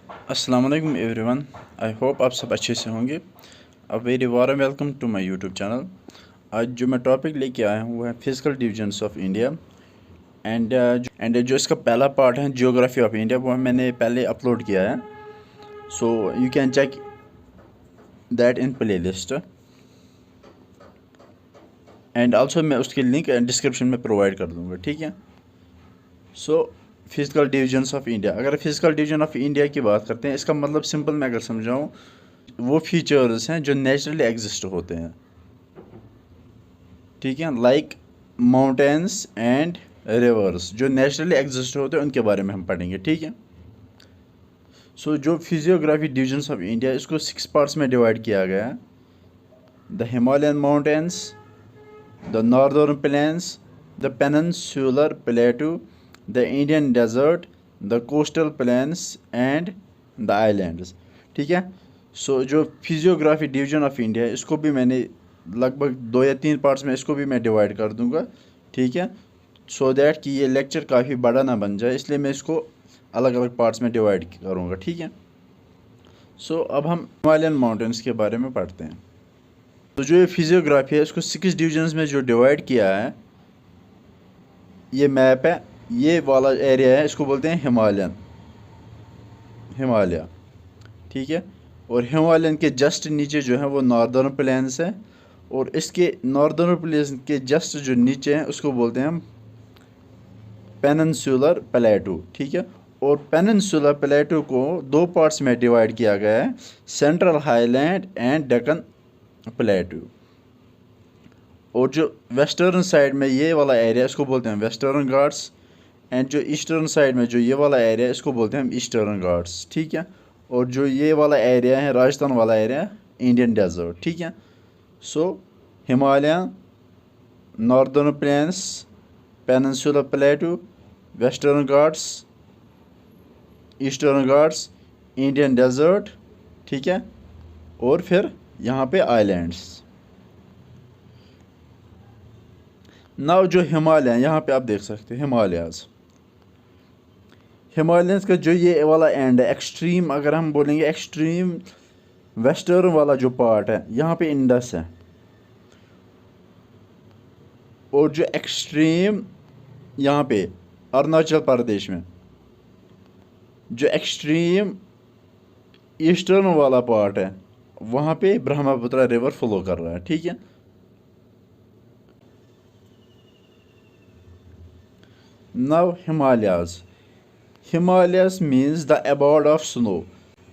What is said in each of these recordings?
अस्सलाम वालेकुम everyone. I hope आप सब अच्छे से होंगे। A very warm welcome to my YouTube channel. आज जो मैं टॉपिक लेके आया हूँ वो है physical divisions of India. And जो इसका पहला पार्ट है जियोग्राफी ऑफ इंडिया, वो मैंने पहले अपलोड किया है। So you can check that in playlist. And also मैं उसकी लिंक डिस्क्रिप्शन में प्रोवाइड कर दूँगा, ठीक है। So physical divisions of India, अगर फिजिकल डिवीजन ऑफ इंडिया की बात करते हैं, इसका मतलब सिंपल मैं अगर समझाऊँ, वो फीचर्स हैं जो नेचुरली एग्जिस्ट होते हैं, ठीक है। लाइक माउंटेन्स एंड रिवर्स जो नेचुरली एग्जिस्ट होते हैं उनके बारे में हम पढ़ेंगे, ठीक है। सो जो फिजियोग्राफी डिवीजन्स ऑफ इंडिया, इसको 6 पार्ट्स में डिवाइड किया गया है। The Himalayan mountains, the northern plains, the peninsular plateau, the Indian desert, the coastal plains and the islands, ठीक है। सो जो फिजियोग्राफी डिवीजन ऑफ इंडिया है, इसको भी मैंने लगभग 2 या 3 पार्ट्स में इसको भी मैं डिवाइड कर दूंगा, ठीक है। सो दैट कि ये लेक्चर काफ़ी बड़ा ना बन जाए, इसलिए मैं इसको अलग अलग पार्ट्स में डिवाइड करूँगा, ठीक है। सो अब हम हिमालयन माउंटेन्स के बारे में पढ़ते हैं। तो जो ये फिजियोग्राफी है, इसको 6 डिवीजन्स में जो डिवाइड किया है, ये मैप है, ये वाला एरिया है, इसको बोलते हैं हिमालय, ठीक है। और हिमालयन के जस्ट नीचे जो है वो नॉर्दर्न प्लेन्स है, और इसके नॉर्दर्न प्लेन्स के जस्ट जो नीचे हैं उसको बोलते हैं हम पेनिनसुलर प्लेटू, ठीक है। और पेनिनसुलर प्लेटू को 2 पार्ट्स में डिवाइड किया गया है, सेंट्रल हाईलैंड एंड डेक्कन प्लेटू। और जो वेस्टर्न साइड में ये वाला एरिया, इसको बोलते हैं वेस्टर्न घाट्स। एंड जो ईस्टर्न साइड में जो ये वाला एरिया, इसको बोलते हैं हम ईस्टर्न घाट्स, ठीक है। और जो ये वाला एरिया है, राजस्थान वाला एरिया, इंडियन डेजर्ट, ठीक है। So Himalaya, northern plains, peninsular plateau, western Ghats, eastern Ghats, Indian desert, ठीक है। और फिर यहाँ पे आइलैंड्स। नाउ जो हिमालय है, यहाँ पे आप देख सकते हैं हिमालयंस का जो ये वाला एंड है, एक्सट्रीम, अगर हम बोलेंगे एक्सट्रीम वेस्टर्न वाला जो पार्ट है, यहाँ पे इंडस है। और जो एक्सट्रीम यहाँ पे अरुणाचल प्रदेश में जो एक्सट्रीम ईस्टर्न वाला पार्ट है, वहाँ पे ब्रह्मपुत्र रिवर फ्लो कर रहा है, ठीक है। Now Himalayas means the abode of snow.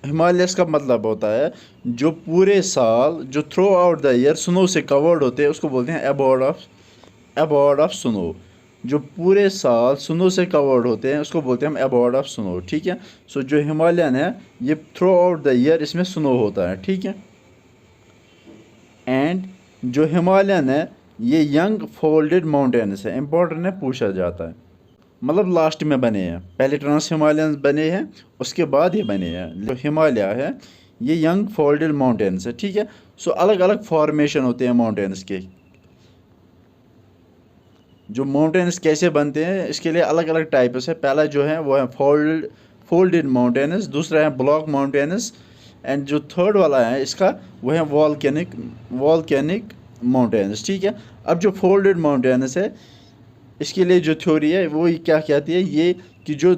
Himalayas का मतलब होता है जो पूरे साल, जो throughout the year snow से कवर्ड होते हैं, उसको बोलते हैं अबॉर्ड ऑफ स्नो। जो पूरे साल स्नो से कवर्ड होते हैं, उसको बोलते हैं हम अबॉर्ड ऑफ स्नो, ठीक है। सो जो हिमालयन है, ये थ्रू आउट द ईयर इसमें स्नो होता है, ठीक है। एंड जो हिमालयन है, ये यंग फोल्डेड माउंटेन्स है, इंपॉर्टेंट है, पूछा जाता है। मतलब लास्ट में बने हैं, पहले ट्रांस हिमालयन बने हैं, उसके बाद ये बने हैं। जो हिमालय है, ये यंग फोल्डेड माउंटेन्स है, ठीक है। सो अलग अलग फॉर्मेशन होते हैं माउंटेन्स के। जो माउंटेन्स कैसे बनते हैं, इसके लिए अलग अलग टाइप्स है। पहला जो है वो है फोल्डेड माउंटेन्स, दूसरा है ब्लॉक माउंटेन्स, एंड जो थर्ड वाला है इसका, वो है वॉल्केनिक माउंटेन्स, ठीक है। अब जो फोल्डेड माउंटेन्स है, इसके लिए जो थ्योरी है वो क्या कहती है, ये कि जो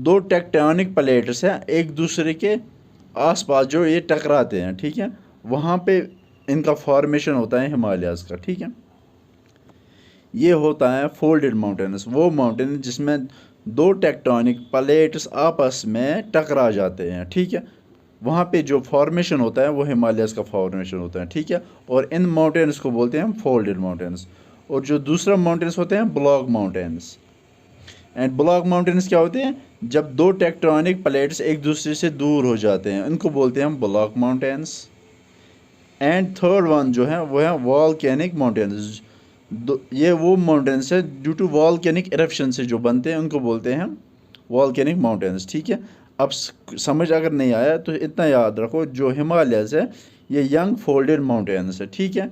2 टेक्टोनिक प्लेट्स हैं एक दूसरे के आसपास जो ये टकराते हैं, ठीक है, वहाँ पे इनका फॉर्मेशन होता है हिमालयाज़ का, ठीक है। ये होता है फोल्डेड माउंटेन्स, वो माउंटेन जिसमें 2 टेक्टोनिक प्लेट्स आपस में टकरा जाते हैं, ठीक है। वहाँ पे जो फॉर्मेशन होता है वो हिमालयाज़ का फॉर्मेशन होता है, ठीक है। और इन माउंटेन्स को बोलते हैं हम फोल्डेड माउंटेन्स। और जो दूसरा माउंटेन्स होते हैं block mountains. And block mountains क्या होते हैं, जब 2 टेक्टोनिक प्लेट्स एक दूसरे से दूर हो जाते हैं, इनको बोलते हैं हम block mountains. And third one जो है वो है वॉल्केनिक माउंटेन्स। ये वो माउंटेन्स है ड्यू टू वॉल्केनिक इरप्शन से जो बनते हैं, उनको बोलते हैं हम वॉल्केनिक माउंटेन्स, ठीक है। अब समझ अगर नहीं आया तो इतना याद रखो, जो हिमालयस है ये यंग फोल्डेड माउंटेन्स है, ठीक है।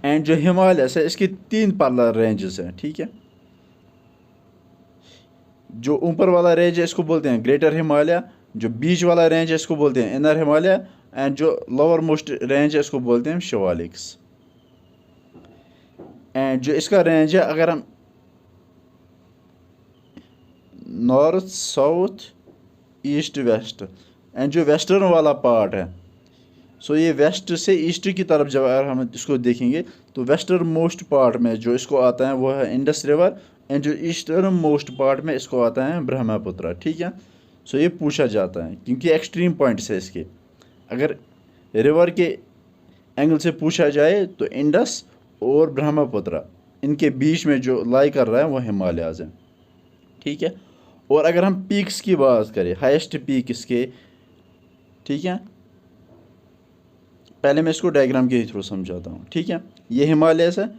एंड जो हिमालयस है, इसकी 3 पार्लर रेंजेस हैं, ठीक है। जो ऊपर वाला रेंज है इसको बोलते हैं ग्रेटर हिमालय, जो बीच वाला रेंज है इसको बोलते हैं इनर हिमालय, एंड जो लोअर मोस्ट रेंज है इसको बोलते हैं शिवालिक्स। एंड जो इसका रेंज है, अगर हम north south east waste, and जो वेस्टर्न वाला पार्ट है, सो ये वेस्ट से ईस्ट की तरफ जब अगर हम इसको देखेंगे तो वेस्टर्न मोस्ट पार्ट में जो इसको आता है वो है इंडस रिवर, एंड जो ईस्टर्न मोस्ट पार्ट में इसको आता है ब्रह्मपुत्र। ठीक है, सो ये पूछा जाता है क्योंकि एक्सट्रीम पॉइंट्स है इसके। अगर रिवर के एंगल से पूछा जाए तो इंडस और ब्रह्मपुत्र इनके बीच में जो लाई कर रहा है वो हिमालयाज़ है। ठीक है, और अगर हम पीक्स की बात करें, हाईएस्ट पीक इसके, ठीक है, पहले मैं इसको डायग्राम के थ्रू समझाता हूँ। ठीक है, ये हिमालयस है,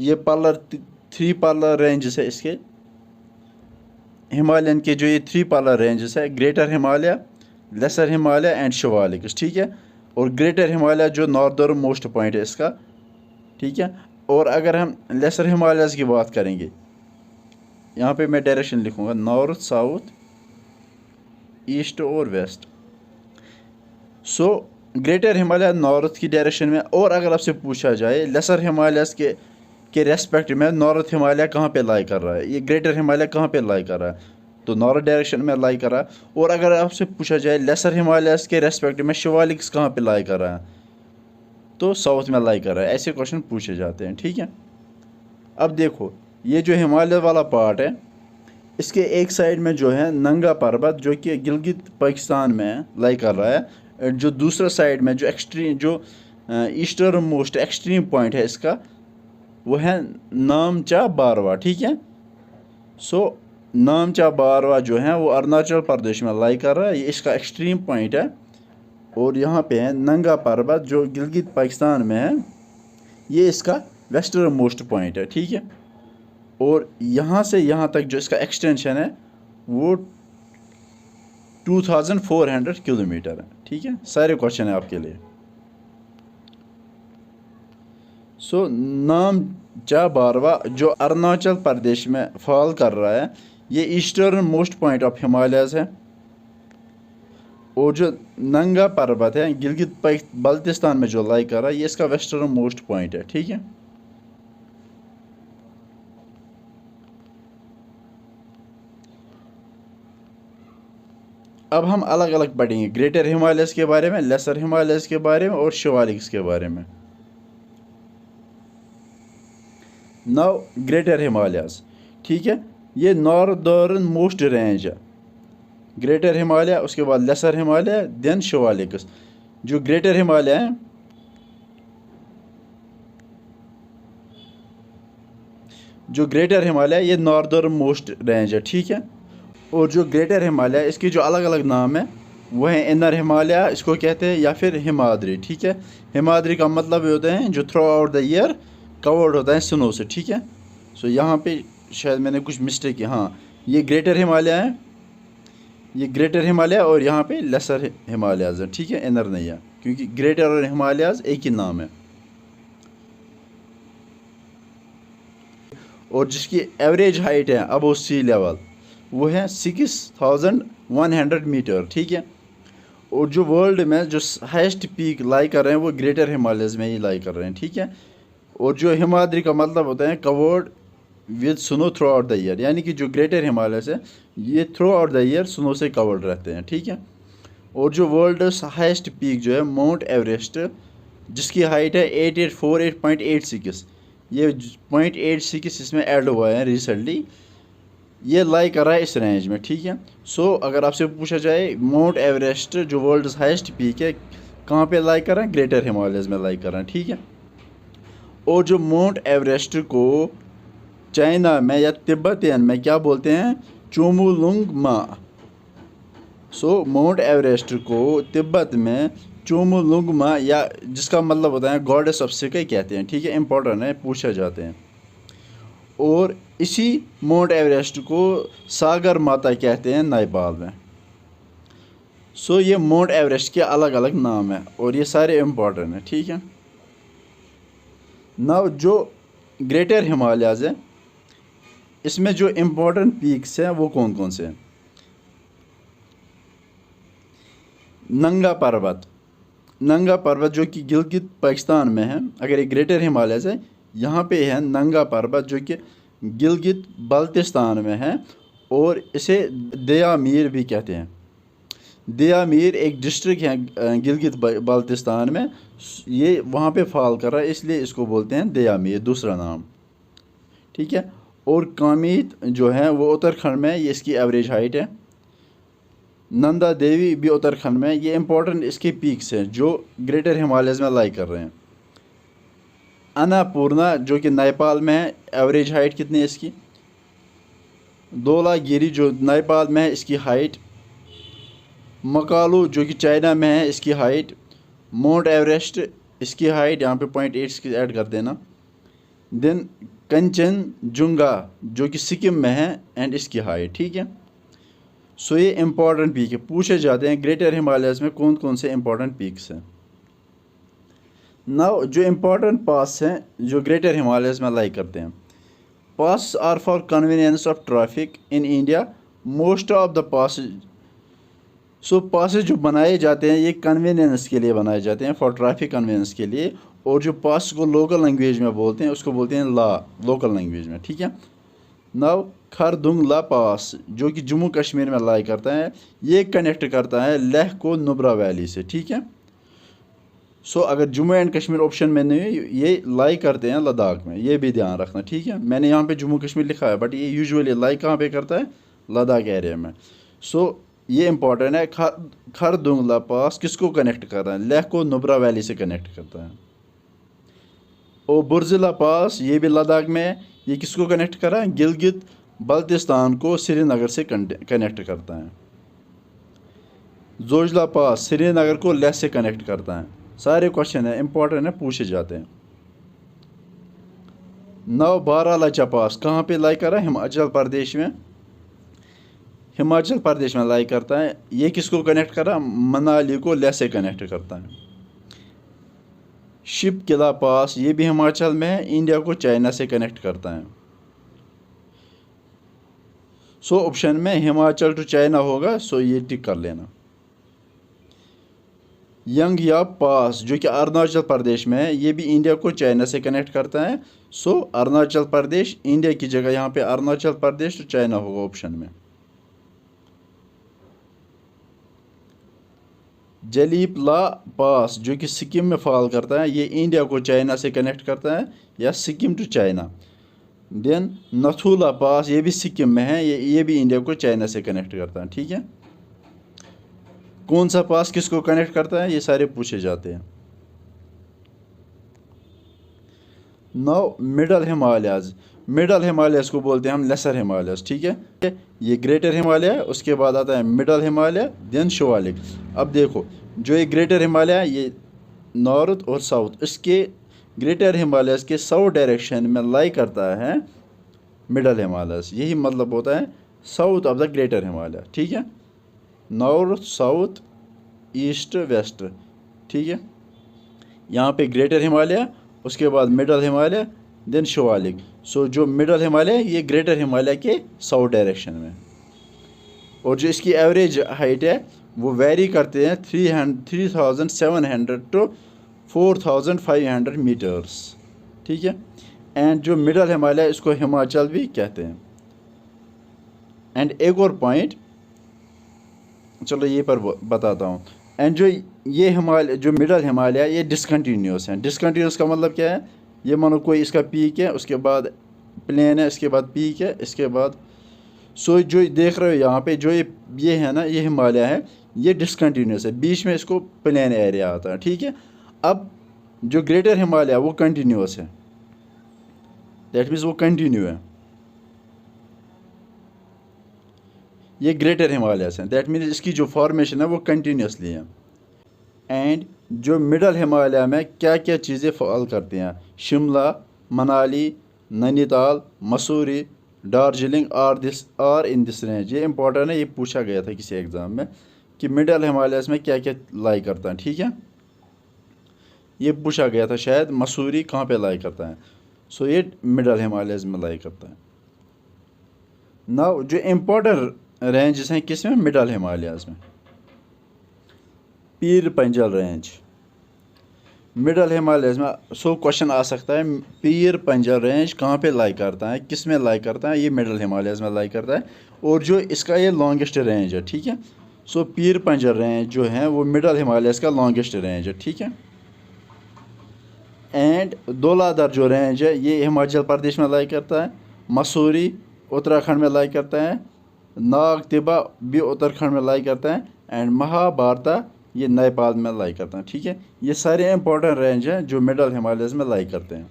ये पार्लर 3 पार्लर रेंजेस है इसके हिमालयन के, जो ये 3 पार्लर रेंजेस है, greater Himalaya, lesser Himalaya and Shivaliks. ठीक है, और ग्रेटर हिमालय जो नॉर्दर्न मोस्ट पॉइंट है इसका। ठीक है, और अगर हम लेसर हिमालयस की बात करेंगे, यहाँ पे मैं डायरेक्शन लिखूँगा नॉर्थ साउथ ईस्ट और west. So greater Himalaya north की डायरेक्शन में, और अगर आपसे पूछा जाए लेसर हिमालयस के रेस्पेक्ट में नॉर्थ हिमालय कहाँ पे लाई कर रहा है, ये ग्रेटर हिमालय कहाँ पे लाई कर रहा है, तो नॉर्थ डायरेक्शन में लाई कर रहा है। और अगर आपसे पूछा जाए लेसर हिमालयस के रेस्पेक्ट में शिवालिक्स कहाँ पे लाई कर रहा है, तो साउथ में लाई कर रहा है। ऐसे क्वेश्चन पूछे जाते हैं। ठीक है, अब देखो ये जो हिमालय वाला पार्ट है, इसके एक साइड में जो है नंगा पर्वत जो कि गिलगित पाकिस्तान में लाई कर रहा है, जो दूसरा साइड में जो एक्सट्रीम जो ईस्टर्न मोस्ट एक्सट्रीम पॉइंट है इसका वो है नामचा बारवा। ठीक है, सो नामचा बारवा जो है वो अरुणाचल प्रदेश में लाई कर रहा है, ये इसका एक्सट्रीम पॉइंट है। और यहाँ पे है नंगा पर्वत जो गिलगित पाकिस्तान में है, ये इसका वेस्टर्न मोस्ट पॉइंट है। ठीक है, और यहाँ से यहाँ तक जो इसका एक्सटेंशन है वो 2400 किलोमीटर है। ठीक है, सारे क्वेश्चन है आपके लिए। सो नामचा बारवा जो अरुणाचल प्रदेश में फॉल कर रहा है, ये eastern most point of Himalayas है। और जो नंगा पर्वत है गिलगित बल्तिस्तान में जो लाई कर रहा है, ये इसका वेस्टर्न मोस्ट पॉइंट है। ठीक है, अब हम अलग अलग पढ़ेंगे ग्रेटर हिमालयस के बारे में, लेसर हिमालयस के बारे में और शिवालिक्स के बारे में। नाउ ग्रेटर हिमालयस, ठीक है, ये नॉर्दर्न मोस्ट रेंज है, ग्रेटर हिमालय, उसके बाद लेसर हिमालय, देन शिवालिक्स। जो ग्रेटर हिमालय है, जो ग्रेटर हिमालय ये नॉर्दर्न मोस्ट रेंज है। ठीक है, और जो ग्रेटर हिमालय इसके जो अलग अलग नाम है वो है इनर हिमालय इसको कहते हैं, या फिर हिमाद्री। ठीक है, हिमाद्री का मतलब ये होता है जो throughout the year covered होता है स्नो से। ठीक है, सो यहाँ पे शायद मैंने कुछ मिस्टेक की, हाँ ये ग्रेटर हिमालय है, ये ग्रेटर हिमालय, और यहाँ पे लेसर हिमालयाज है। ठीक है, इनर नहीं है, क्योंकि ग्रेटर और हिमालयाज एक ही नाम है। और जिसकी एवरेज हाइट है अबव सी लेवल वो है 6100 मीटर। ठीक है, और जो वर्ल्ड में जो हाईएस्ट पीक लाई कर रहे हैं वो ग्रेटर हिमालयस में ही लाई कर रहे हैं। ठीक है, और जो हिमाद्री का मतलब होता है covered with snow through out the year, यानी कि जो ग्रेटर हिमालयस है ये through out the year snow से कवर्ड रहते हैं। ठीक है, और जो वर्ल्ड हाईएस्ट पीक जो है माउंट एवरेस्ट, जिसकी हाइट है 8848.86, ये 0.86 इसमें ऐड हुआ है रिसेंटली, ये लाई कर रहा है इस रेंज में। ठीक है, सो अगर आपसे पूछा जाए माउंट एवरेस्ट जो वर्ल्ड हाईएस्ट पीक है कहाँ पे लाई कर रहा है, ग्रेटर हिमालयस में लाई कर रहा है। ठीक है, और जो माउंट एवरेस्ट को चाइना में या तिब्बतियन में क्या बोलते हैं, चोमुलुंगमा। सो माउंट एवरेस्ट को तिब्बत में चोमुलुंगमा, या जिसका मतलब होता है गॉडेस ऑफ स्काई कहते हैं। ठीक है, इंपॉर्टेंट है, पूछा जाते हैं। और इसी माउंट एवरेस्ट को सागर माता कहते हैं नेपाल में। सो ये माउंट एवरेस्ट के अलग अलग नाम हैं और ये सारे इम्पोर्टेंट हैं। ठीक है, नाउ जो ग्रेटर हिमालयाज है इसमें जो इम्पोर्टेंट पीक्स हैं वो कौन कौन से हैं। नंगा पर्वत, नंगा पर्वत जो कि गिलगित पाकिस्तान में है। अगर ये ग्रेटर हिमालयस है, यहाँ पे है नंगा पर्वत जो कि गिलगित बल्तिस्तान में है, और इसे दयामीर भी कहते हैं। दयामीर एक डिस्ट्रिक्ट है गिलगित बल्तिस्तान में, ये वहाँ पे फॉल कर रहा है, इसलिए इसको बोलते हैं दयामीर, दूसरा नाम। ठीक है। और कामित जो है वो उत्तराखंड में, ये इसकी एवरेज हाइट है। नंदा देवी भी उत्तराखंड में। ये इंपॉर्टेंट इसके पीक्स हैं जो ग्रेटर हिमालयस में लाई कर रहे हैं। अन्नपूर्णा जो कि नेपाल में है, एवरेज हाइट कितनी है इसकी? धौलागिरी जो नेपाल में है, इसकी हाइट। मकालू जो कि चाइना में है, इसकी हाइट। माउंट एवरेस्ट, इसकी हाइट यहाँ पे 0.8 इसकी ऐड कर देना। देन कंचनजुंगा जो कि सिक्किम में है, एंड इसकी हाइट। ठीक है। सो ये इंपॉर्टेंट पीक है। पूछे जाते हैं ग्रेटर हिमालयस में कौन कौन से इंपॉर्टेंट पीक्स हैं। नाउ जो इंपॉर्टेंट पास हैं जो ग्रेटर हिमालयस में लाई करते हैं, pass are for convenience of traffic in India. Most of the pass, so passes जो बनाए जाते हैं ये कन्वीनियंस के लिए बनाए जाते हैं, फॉर ट्रैफिक कन्वीनियंस के लिए। और जो पास को लोकल लैंग्वेज में बोलते हैं उसको बोलते हैं ला, लोकल लैंग्वेज में। ठीक है। नाउ खरदुंगला पास जो कि जम्मू कश्मीर में लाई करता है, ये कनेक्ट करता है लेह को नुब्रा वैली से। ठीक है। सो अगर जम्मू एंड कश्मीर ऑप्शन में नहीं, ये लाई करते हैं लद्दाख में, ये भी ध्यान रखना। ठीक है। मैंने यहाँ पे जम्मू कश्मीर लिखा है, बट ये यूजुअली लाई कहाँ पे करता है? लद्दाख एरिया में। सो ये इंपॉर्टेंट है। खरदुंगला पास किसको कनेक्ट कर रहा है? लेह को नुब्रा वैली से कनेक्ट करता है। और बुर्जिला पास ये भी लद्दाख में है, ये किसको कनेक्ट कर रहा है? गिलगित बल्तिस्तान को श्रीनगर से कनेक्ट करता है। जोजिला पास श्रीनगर को लेह से कनेक्ट करता है। सारे क्वेश्चन है, इंपॉर्टेंट है, पूछे जाते हैं। नव बारालाचा पास कहाँ पे लाई कर रहा है? हिमाचल प्रदेश में, हिमाचल प्रदेश में लाई करता है। ये किसको कनेक्ट कर रहा है? मनाली को लेह से कनेक्ट करता है। शिप किला पास ये भी हिमाचल में है, इंडिया को चाइना से कनेक्ट करता है। सो ऑप्शन में हिमाचल टू चाइना होगा, सो ये टिक कर लेना। यंगयाप पास जो कि अरुणाचल प्रदेश में है, ये भी इंडिया को चाइना से कनेक्ट करता है। सो अरुणाचल प्रदेश, इंडिया की जगह यहाँ पे अरुणाचल प्रदेश टू चाइना होगा ऑप्शन में। जलीपला पास जो कि सिक्किम में फॉल करता है, ये इंडिया को चाइना से कनेक्ट करता है, या सिक्किम टू चाइना। देन नथुला पास ये भी सिक्किम में है, ये भी इंडिया को चाइना से कनेक्ट करता है। ठीक है। कौन सा पास किसको कनेक्ट करता है, ये सारे पूछे जाते हैं। Now middle Himalayas, middle Himalayas को बोलते हैं हम लेसर हिमालयस। ठीक है। ये ग्रेटर हिमालय, उसके बाद आता है मिडल हिमालय, देन शिवालिक। अब देखो जो ये ग्रेटर हिमालय, ये नॉर्थ और साउथ, इसके ग्रेटर हिमालयस के साउथ डायरेक्शन में लाई करता है मिडल हिमालयस। यही मतलब होता है south of the greater Himalaya. ठीक है। North, south, east, west. ठीक है। यहाँ पे ग्रेटर हिमालय, उसके बाद middle Himalaya, then Shivalik. So जो मिडल हिमालय ये ग्रेटर हिमालय के साउथ डायरेक्शन में। और जो इसकी एवरेज हाइट है वो वेरी करते हैं 3700 टू 4500 मीटर्स। ठीक है। एंड जो मिडल हिमालय इसको हिमाचल भी कहते हैं। एंड एक और पॉइंट, चलो ये पर बताता हूँ। एंड जो ये हिमालय, जो मिडल हिमालय, ये डिसकंटिन्यूस है। डिसकंटिन्यूस का मतलब क्या है? ये मानो कोई इसका पीक है, उसके बाद प्लेन है, इसके बाद पीक है, इसके बाद, सो जो देख रहे हो यहाँ पे जो ये है ना, ये हिमालय है, ये डिसकंटिन्यूस है, बीच में इसको प्लेन एरिया आता है। ठीक है। अब जो ग्रेटर हिमालय वो कंटिन्यूस है, दैट मीन्स वो कंटिन्यू है। ये ग्रेटर हिमालयस हैं, दैट मीन्स इसकी जो फॉर्मेशन है वो कंटिन्यूसली है। एंड जो मिडल हिमालय में क्या क्या चीज़ें फॉल करती हैं? Shimla, Manali, Nainital, Mussoorie, Darjeeling are in this range. ये इंपॉर्टेंट है, ये पूछा गया था किसी एग्ज़ाम में कि मिडल हिमालयस में क्या क्या लाई करता है। ठीक है। ये पूछा गया था शायद, मसूरी कहाँ पे लाई करता है। सो ये मिडल हिमालयस में लाई करता है। नाउ जो इम्पोर्टेंट रेंजेस हैं किस में? मिडल हिमालयाज में। पीर पंजल रेंज मिडल हिमालयस में। सो क्वेश्चन आ सकता है पीर पंजल रेंज कहाँ पे लाई करता है, किस में लाई करता है? ये मिडल हिमालयस में लाई करता है और जो इसका ये लॉन्गेस्ट रेंज है, ठीक है। सो पीर पंजल रेंज जो है वो मिडल हिमालयस का लॉन्गेस्ट रेंज है, ठीक है। एंड धौलाधर जो रेंज है ये हिमाचल प्रदेश में लाई करता है, मसूरी उत्तराखंड में लाई करता है, नाग तिब्बा भी उत्तराखंड में लाई करता है, एंड महाभारता ये नेपाल में लाई करता है, ठीक है। ये सारे इंपॉर्टेंट रेंज हैं जो मिडल हिमालयस में लाई करते हैं,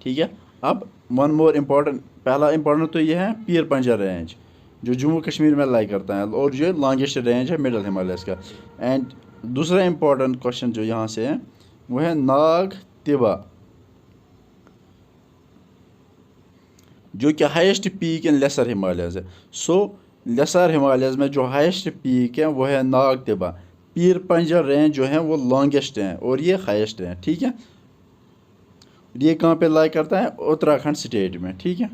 ठीक है। अब वन मोर इम्पॉर्टेंट, पहला इम्पॉर्टेंट तो ये है पीर पंजल रेंज जो जम्मू कश्मीर में लाई करता है और जो लॉन्गेस्ट रेंज है मिडल हिमालयस का। एंड दूसरा इम्पॉर्टेंट क्वेश्चन जो यहाँ से है वो है नाग तिब्बा, जो कि highest peak in laser Himalayas है। सो लेसर हिमालयस में जो हाईएस्ट पीक है वो है नाग तिब्बा। पीर पंजल रेंज जो है वो लॉन्गेस्ट है और ये हाईएस्ट है, ठीक है। ये कहाँ पे लाई करता है? उत्तराखंड स्टेट में, ठीक है।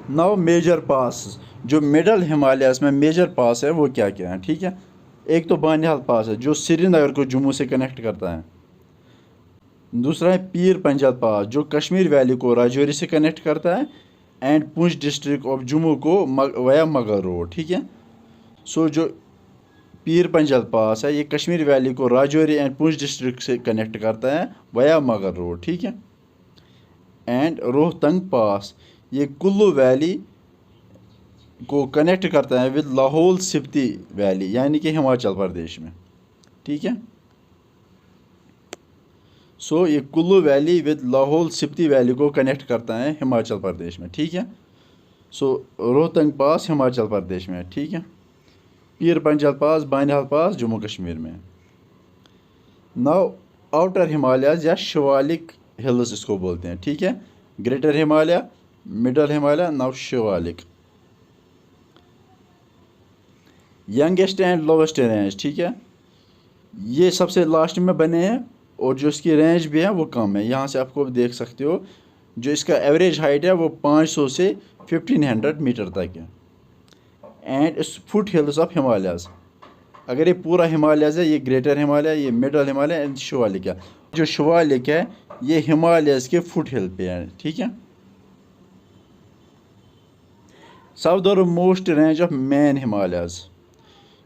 नाउ मेजर पास, जो मिडल हिमालयस में मेजर पास है वो क्या क्या है, ठीक है। एक तो बानिहाल पास है जो श्रीनगर को जम्मू से कनेक्ट करता है। दूसरा है पीर पंजल पास जो कश्मीर वैली को राजौरी से कनेक्ट करता है and Poonch district of Jammu को वया मगर रोड, ठीक है। सो जो पीर पंजल पास है ये कश्मीर वैली को राजौरी एंड पुंछ डिस्ट्रिक्ट से कनेक्ट करता है वया मगर रोड, ठीक है। एंड रोहतंग पास ये कुल्लू वैली को कनेक्ट करता है विद लाहौल स्पीति वैली यानी कि हिमाचल प्रदेश में, ठीक है। सो ये Kullu valley with Lahaul Spiti valley को कनेक्ट करता है हिमाचल प्रदेश में, ठीक है। सो रोहतंग पास हिमाचल प्रदेश में, ठीक है। पीर पंजल पास बानिहाल पास जम्मू कश्मीर में। नाउ आउटर हिमालयस या शिवालिक हिल्स इसको बोलते हैं, ठीक है। Greater Himalaya, middle Himalaya, now Shivalik. Youngest and lowest range, ठीक है। ये सबसे लास्ट में बने हैं और जो इसकी रेंज भी है वो कम है। यहाँ से आपको देख सकते हो जो इसका एवरेज हाइट है वो 500 से 1500 मीटर तक है। एंड इस फुट हिल्स ऑफ हिमालयस, अगर ये पूरा हिमालयस है, ये ग्रेटर हिमालय, ये मिडल हिमालय एंड शिवालिक है। जो शिवालिक है ये हिमालयस के फुट हिल पे है, ठीक है। Southern most range of main Himalayas,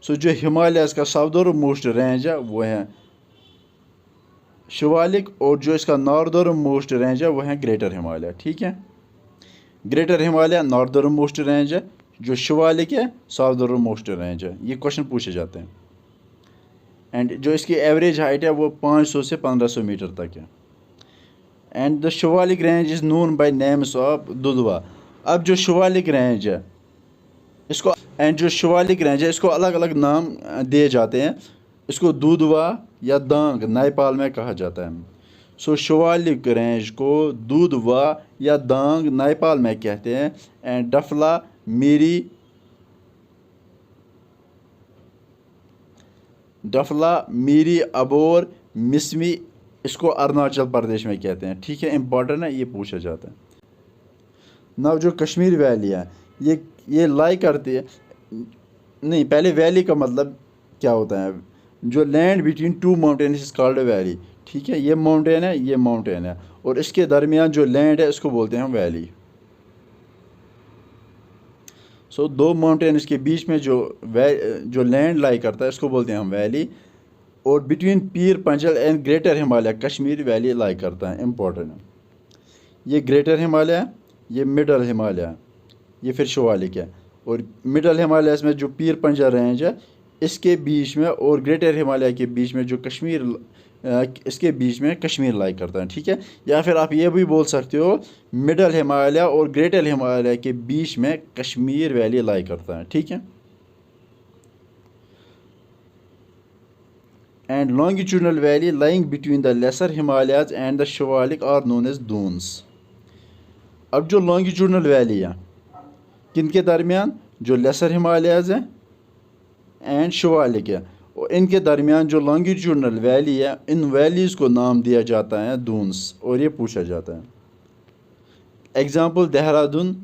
so जो हिमालयस का साउदर्न मोस्ट रेंज है वो है शिवालिक और जो इसका नॉर्दर्न मोस्ट रेंज है वो है ग्रेटर हिमालय, ठीक है। Greater Himalaya northern most range है, जो शिवालिक है साउदर्न मोस्ट रेंज है। ये क्वेश्चन पूछे जाते हैं। एंड जो इसकी एवरेज हाइट है वो 500 से 1500 मीटर तक है। And the Shivalik range is known by names of Dudhwa. अब जो शिवालिक रेंज है इसको इसको अलग अलग नाम दिए जाते हैं। इसको दूधवा या दांग नेपाल में कहा जाता है। सो शिवालिक रेंज को दूधवा या दांग नेपाल में कहते हैं। एंड डफला मीरी अबोर मिसमी इसको अरुणाचल प्रदेश में कहते हैं, ठीक है। इंपॉर्टेंट है, ये पूछा जाता है। नाउ जो कश्मीर वैली है ये लाई करती है, नहीं पहले वैली का मतलब क्या होता है? जो land between two mountain is called valley, ठीक है। ये माउंटेन है, ये माउंटेन है और इसके दरमियान जो लैंड है इसको बोलते हैं वैली। सो दो माउंटेन्स के बीच में जो लैंड लाई करता है इसको बोलते हैं हम वैली। और between Pir Panjal and greater Himalaya Kashmir valley lie करता है। इम्पोर्टेंट है, ये ग्रेटर हिमालय, ये मिडल हिमालय, ये फिर शिवालिक है। और मिडल हिमालय में जो पीर पंजल रेंज है इसके बीच में और ग्रेटर हिमालय के बीच में जो कश्मीर, इसके बीच में कश्मीर लाई करता है, ठीक है। या फिर आप ये भी बोल सकते हो मिडल हिमालय और ग्रेटर हिमालय के बीच में कश्मीर वैली लाई करता है, ठीक है। And longitudinal valley lying between the lesser Himalayas and the Shiwalik are known as Duns. अब जो लॉन्गिट्यूडनल वैली है किन के दरमियान? जो लेसर हिमालयाज हैं एंड शिवालिक है, और इनके दरमियान जो लॉन्गिट्यूडनल वैली है इन वैलीज़ को नाम दिया जाता है दून्स। और ये पूछा जाता है Example Dehradun,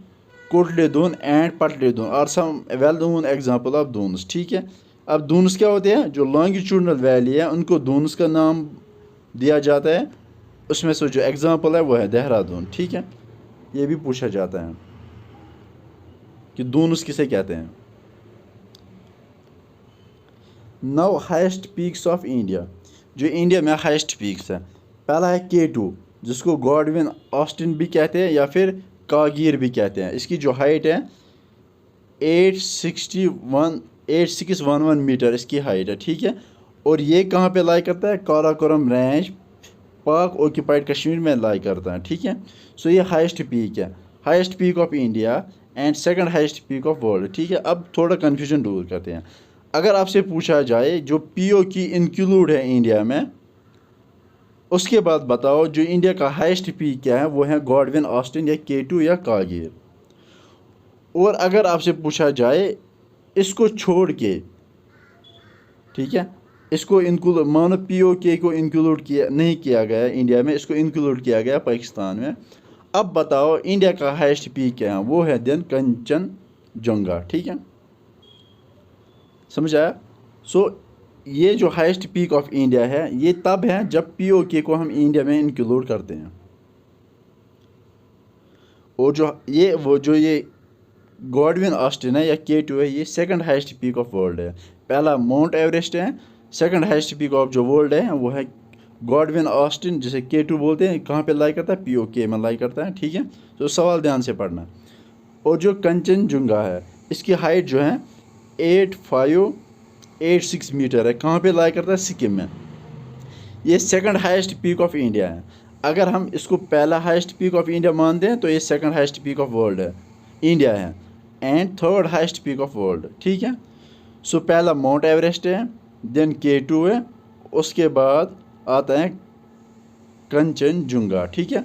Kotli Dun and Patli Dun और some well known example of Duns. ठीक है, अब दून्स क्या होते हैं? जो लॉन्गिट्यूडनल वैली है उनको दून्स का नाम दिया जाता है। उसमें से जो एग्जाम्पल है वो है देहरादून। ठीक है, ये भी पूछा जाता है कि दून्स किसे कहते हैं। Now highest peaks of India, जो इंडिया में हाइस्ट पीक्स है, पहला है K2 जिसको गॉडविन ऑस्टिन भी कहते हैं या फिर कागीर भी कहते हैं। इसकी जो हाइट है 8611 मीटर इसकी हाइट है। ठीक है, और ये कहाँ पे लाई करता है? काराकोरम रेंज, पाक ऑक्यूपाइड कश्मीर में लाई करता है। ठीक है, सो ये हाइस्ट पीक है, highest peak of India and second highest peak of world. ठीक है, अब थोड़ा कन्फ्यूजन दूर करते हैं। अगर आपसे पूछा जाए जो POK इंक्लूड है इंडिया में, उसके बाद बताओ जो इंडिया का हाईएस्ट पीक क्या है? वो है गॉडविन ऑस्टिन या K2 या कागीर। और अगर आपसे पूछा जाए इसको छोड़ के, ठीक है, इसको इंक्लूड मानो POK को इंक्लूड किया नहीं किया गया इंडिया में, इसको इंक्लूड किया गया पाकिस्तान में। अब बताओ इंडिया का हाईएस्ट पीक क्या है? वो है दिन कंचनजंगा। ठीक है, समझ आया? सो ये जो हाईएस्ट पीक ऑफ इंडिया है ये तब है जब POK को हम इंडिया में इंक्लूड करते हैं। और जो ये गॉडविन ऑस्टिन है या K2 है, ये second highest peak of world है। पहला माउंट एवरेस्ट है, सेकंड हाईएस्ट पीक ऑफ जो वर्ल्ड है वो है गॉडविन ऑस्टिन जिसे K2 बोलते हैं। कहाँ पे लाई करता है? POK में लाई करता है। ठीक है, तो सवाल ध्यान से पढ़ना। और जो कंचनजुंगा है इसकी हाइट जो है 8586 मीटर है। कहाँ पे लाई करता है? सिक्किम में। ये second highest peak of India है। अगर हम इसको पहला हाईएस्ट पीक ऑफ इंडिया मानते हैं तो ये second highest peak of world है, इंडिया है, and third highest peak of world. ठीक है, सो पहला माउंट एवरेस्ट है, देन K2 है, उसके बाद आता है कंचनजुंगा। ठीक है,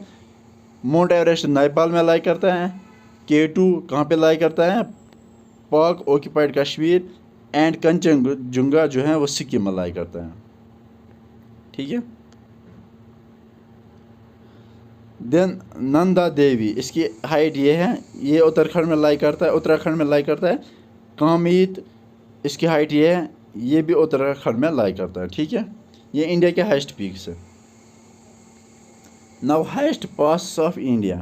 माउंट एवरेस्ट नेपाल में लाई करता है, K2 कहाँ पे लाई करता है? पाक ऑक्यूपाइड कश्मीर, एंड कंचनजुंगा जो है वो सिक्किम में लाई करता है। ठीक है, देन नंदा देवी, इसकी हाइट ये है, ये उत्तराखंड में लाई करता है, उत्तराखंड में लाई करता है। कामित, इसकी हाइट ये है, ये भी उत्तराखंड में लाई करता है। ठीक है, ये इंडिया के हाईएस्ट पीक्स है। Now highest pass of India,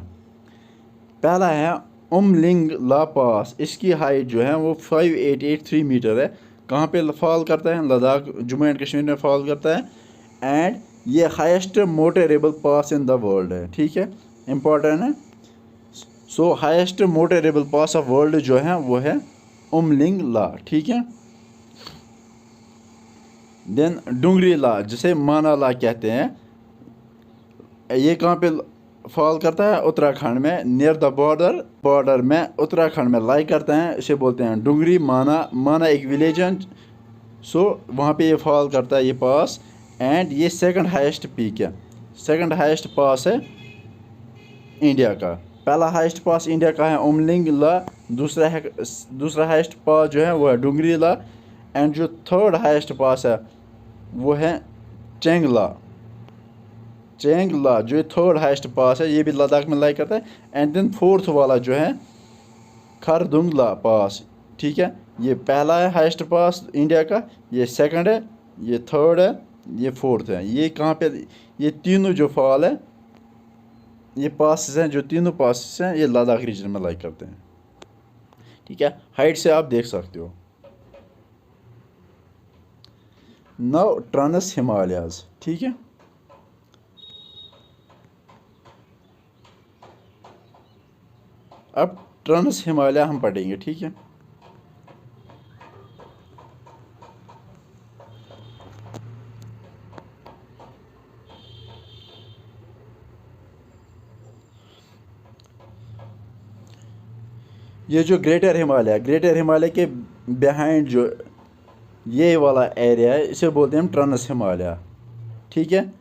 पहला है उमलिंग ला पास। इसकी हाइट जो है वो 5883 मीटर है। कहाँ पे फॉल करता है? लद्दाख, जम्मू एंड कश्मीर में फॉल करता है। एंड ये highest motorable pass in the world है। ठीक है, इम्पोर्टेंट है। सो highest motorable pass of world जो है वो है उमलिंग ला। ठीक है, देन डुंगरी ला जिसे माना ला कहते हैं, ये कहाँ पे फॉल करता है? उत्तराखंड में, नियर द बॉर्डर में उत्तराखंड में लाई करते हैं। इसे बोलते हैं डुंगरी माना एक विलेज है। सो वहाँ पे ये फॉल करता है ये पास, एंड ये सेकंड हाईएस्ट पीक है, सेकंड हाईएस्ट पास है इंडिया का। पहला हाईएस्ट पास इंडिया का है उमलिंग ला, दूसरा हाईएस्ट पास जो है वो है डुंगरी ला, एंड जो थर्ड हाईएस्ट पास है वो है चेंगला जो ये थर्ड हाईएस्ट पास है, ये भी लद्दाख में लाई करता है। एंड देन फोर्थ वाला जो है खरदुंगला पास। ठीक है, ये पहला है हाईएस्ट पास इंडिया का, ये सेकंड है, ये थर्ड है, ये फोर्थ है। ये कहाँ पे? ये तीनों जो फॉल है, ये पास हैं, जो तीनों पास हैं ये लद्दाख रीजन में लाई करते हैं। ठीक है, हाइट से आप देख सकते हो। Now trans Himalayas. ठीक है, अब ट्रांस हिमालय हम पढ़ेंगे। ठीक है, ये जो ग्रेटर हिमालय के बिहाइंड जो ये वाला एरिया है इसे बोलते हैं हम ट्रांस हिमालय। ठीक है,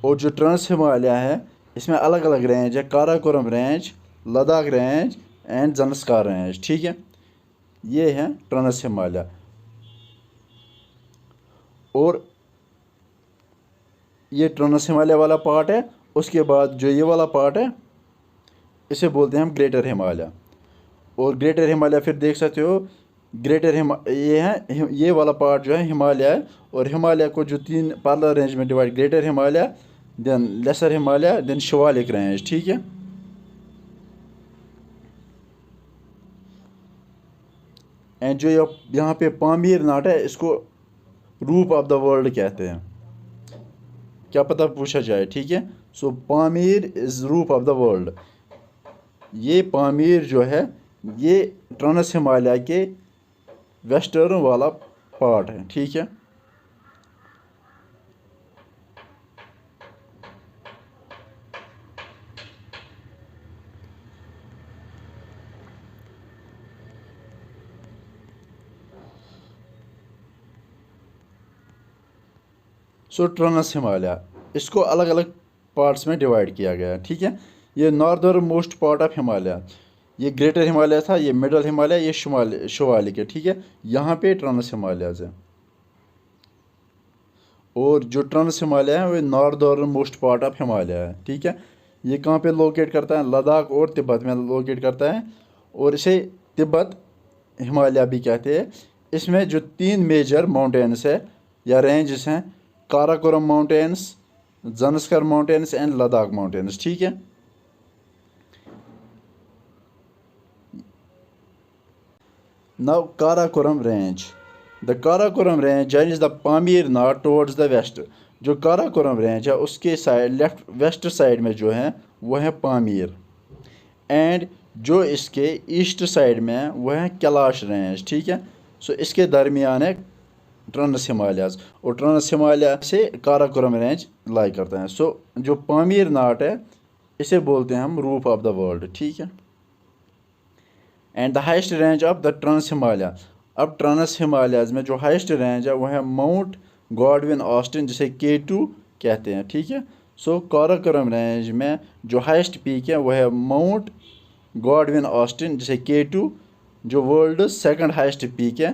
और जो ट्रांस हिमालय है इसमें अलग अलग रेंज है, Karakoram range, Ladakh range and Zanskar range. ठीक है, ये है ट्रांस हिमालय। और ये ट्रांस हिमालय वाला पार्ट है, उसके बाद जो ये वाला पार्ट है इसे बोलते हैं हम ग्रेटर हिमालय। और ग्रेटर हिमालय फिर देख सकते हो, ये है ये वाला पार्ट जो है हिमालय है। और हिमालय को जो तीन पार्लर रेंज में divide, greater Himalaya, then lesser Himalaya, then Shivalik range, ठीक है। एंड जो यहाँ पे पामीर नाट है, इसको रूप ऑफ द वर्ल्ड कहते हैं, क्या पता पूछा जाए, ठीक है। सो पामीर इज रूप ऑफ द वर्ल्ड। ये पामीर जो है ये ट्रांस हिमालय के वेस्टर्न वाला पार्ट है, ठीक है। सो ट्रांस हिमालय, इसको अलग अलग पार्ट्स में डिवाइड किया गया है, ठीक है। ये northern most part of Himalaya, ये ग्रेटर हिमालय था, ये मिडल हिमालय, ये शिवालिक है, ठीक है। यहाँ पे ट्रांस हिमालयज है। और जो ट्रांस हिमालय है वो northern most part of Himalaya है, ठीक है। ये कहाँ पे लोकेट करता है, लद्दाख और तिब्बत में लोकेट करता है। और इसे तिब्बत हिमालय भी कहते हैं। इसमें जो तीन मेजर माउंटेन्स है या रेंजेस हैं, Karakoram mountains, Zanskar mountains and Ladakh mountains, ठीक है। Now Karakoram range, the Karakoram range joins the Pamir knot towards the west. जो काराकोरम रेंज है उसके साइड लेफ्ट वेस्ट साइड में जो है वो है पामीर। एंड जो इसके ईस्ट साइड में है वो है कैलाश रेंज, ठीक है। सो इसके दरमियान है ट्रांस हिमालयाज। और ट्रांस हिमालय से काराकोरम रेंज लाई करता है। सो जो पामीर नाट है इसे बोलते हैं हम रूफ ऑफ द वर्ल्ड, ठीक है। And the highest range of the trans Himalaya. अब ट्रांस हिमालयाज में जो हाइस्ट रेंज है वो है माउंट गॉडविन ऑस्टिन, जिसे K2 कहते हैं, ठीक है। सो काराकोरम रेंज में जो हाइस्ट पीक है वो है माउंट गॉडविन ऑस्टिन, जिसे K2, जो वर्ल्ड सेकंड हाइस्ट पीक है।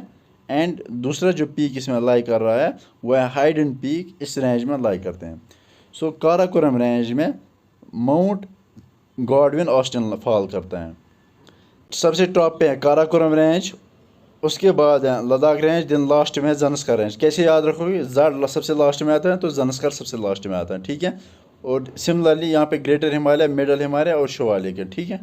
एंड दूसरा जो पीक इसमें लाई कर रहा है वो है हाइडन पीक, इस रेंज में लाई करते हैं। सो काराकोरम रेंज में माउंट गॉडविन ऑस्टिन फॉल करता है। सबसे टॉप पे है काराकोरम रेंज, उसके बाद है लद्दाख रेंज, दिन लास्ट में है ज़नस्कर रेंज। कैसे याद रखोगे, ज़ड सबसे लास्ट में आता है तो ज़नस्कर सबसे लास्ट में आता है, ठीक है। और सिमिलरली यहाँ पे ग्रेटर हिमालय, मिडल हिमालय और शिवालिक है, ठीक है।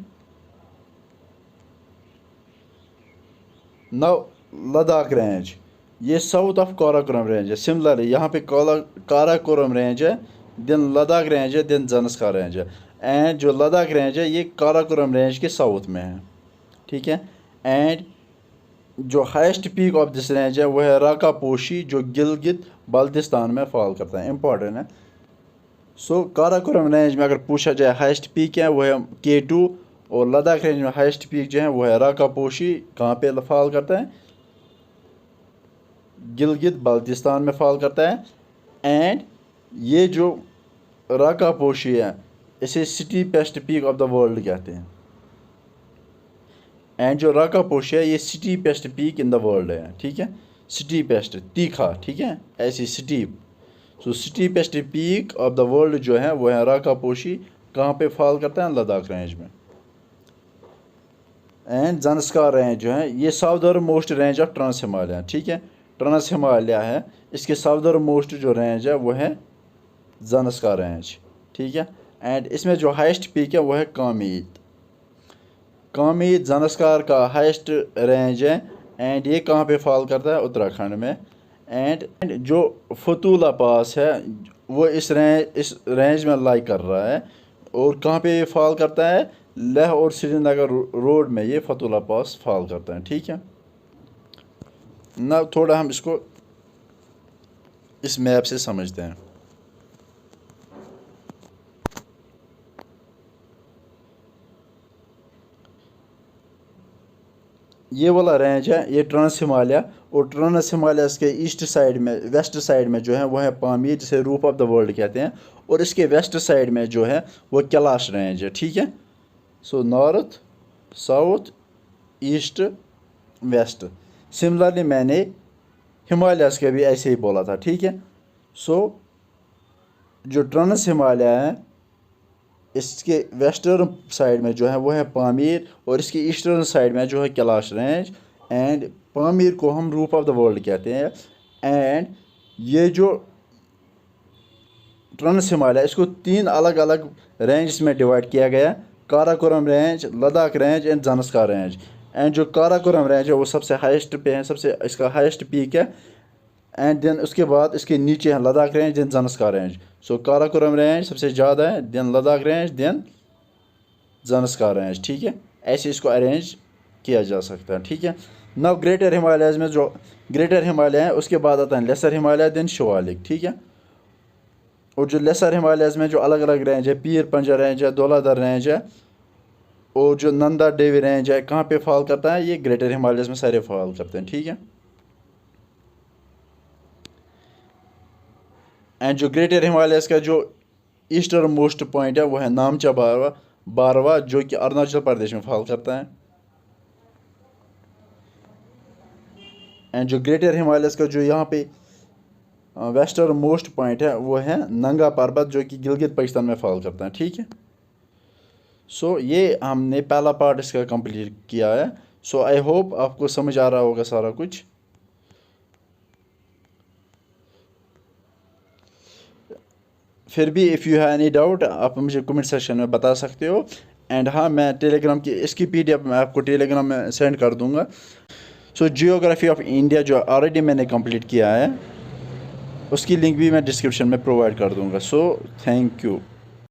नाउ लद्दाख रेंज, ये साउथ ऑफ काराकोरम रेंज है। सिमिलरली यहाँ पे काराकोरम रेंज है, देन लद्दाख रेंज है, देन ज़नस्कर रेंज है। एंड जो लद्दाख रेंज है ये काराकोरम रेंज के साउथ में है, ठीक है। एंड जो highest peak of this range है वो है राकापोशी, जो गिलगित बाल्टिस्तान में फॉल करता है, इंपॉर्टेंट है। सो काराकोरम रेंज में अगर पूछा जाए हाईएस्ट पीक है वो है K2। और लद्दाख रेंज में हाईएस्ट पीक जो है वो है राकापोशी, कहाँ पे फॉल करता है, गिलगित बाल्टिस्तान में फॉल करता है। एंड ये जो राकापोशी है इसे steepest peak of the world कहते हैं। एंड जो राकापोशी है ये steepest peak in the world है, ठीक है। स्टीपेस्ट तीखा, ठीक है, ऐसी steep. So steepest peak of the world जो है वो है राकापोशी, कहाँ पे फॉल करता है, लद्दाख रेंज में। एंड ज़नस्कर रेंज जो है ये southern most range of trans Himalaya, ठीक है। ट्रांस हिमालय है, इसके साउदर्न मोस्ट जो रेंज है वो है ज़नस्कर रेंज, ठीक है। एंड इसमें जो हाईएस्ट पीक है वो है कामीद ज़नस्कर का हाईएस्ट रेंज है। एंड ये कहाँ पे फॉल करता है, उत्तराखंड में। एंड जो फतूला पास है वो इस रेंज में लाई कर रहा है। और कहाँ पे ये फॉल करता है, लेह और श्रीनगर रोड में ये फतूला पास फॉल करता है, ठीक है ना। थोड़ा हम इसको इस मैप से समझते हैं। ये वाला रेंज है ये ट्रांस हिमालय। और ट्रांस हिमालय के ईस्ट साइड में, वेस्ट साइड में जो है वो है पामीर, जिसे रूफ ऑफ द वर्ल्ड कहते हैं। और इसके वेस्ट साइड में जो है वो कैलाश रेंज है, ठीक है। So north, south, east, west. Similarly मैंने हिमालयस के भी ऐसे ही बोला था, ठीक है। सो जो ट्रांस हिमालय है इसके वेस्टर्न साइड में जो है वो है पामीर, और इसकी ईस्टर्न साइड में जो है कैलाश रेंज। एंड पामीर को हम रूफ ऑफ द वर्ल्ड कहते हैं। एंड ये जो ट्रांस हिमालय, इसको 3 अलग अलग रेंज में डिवाइड किया गया: Karakoram range, Ladakh range and Zanskar range. And जो काराकोरम रेंज है वो सबसे हाईएस्ट पे है, सबसे इसका हाईएस्ट पीक है। एंड देन उसके बाद इसके नीचे है Ladakh range, then Zanskar range. So Karakoram range सबसे ज़्यादा है, then Ladakh range, then Zanskar range. ठीक है, ऐसे इसको अरेंज किया जा सकता है। ठीक है, नाउ ग्रेटर हिमालयज़ में जो ग्रेटर हिमालय है उसके बाद आता है लेसर हिमालय, देन शिवालिक। ठीक है, और जो लेसर हिमालयज़ में जो अलग अलग रेंज है, पीर पंजर रेंज है, धौलाधर रेंज है, और जो नंदा देवी रेंज है, कहाँ पे फॉल करता है? ये ग्रेटर हिमालयज़ में सारे फॉल करते हैं। ठीक है, एंड जो ग्रेटर हिमालयज़ का जो ईस्टर्न मोस्ट पॉइंट है वो है नामचा बारवा बारवा, जो कि अरुणाचल प्रदेश में फॉल करता है। एंड जो ग्रेटर हिमालयज़ का जो यहाँ पे वेस्टर्न मोस्ट पॉइंट है वो है नंगा पर्वत, जो कि गिलगित पाकिस्तान में फॉल करता है। ठीक है, सो ये हमने पहला पार्ट इसका कंप्लीट किया है। सो आई होप आपको समझ आ रहा होगा सारा कुछ। फिर भी if you have any doubt आप मुझे कमेंट सेक्शन में बता सकते हो। एंड हाँ, मैं टेलीग्राम की इसकी PDF मैं आपको टेलीग्राम में सेंड कर दूंगा। सो जियोग्राफी ऑफ इंडिया जो ऑलरेडी मैंने कंप्लीट किया है उसकी लिंक भी मैं डिस्क्रिप्शन में प्रोवाइड कर दूंगा। So thank you.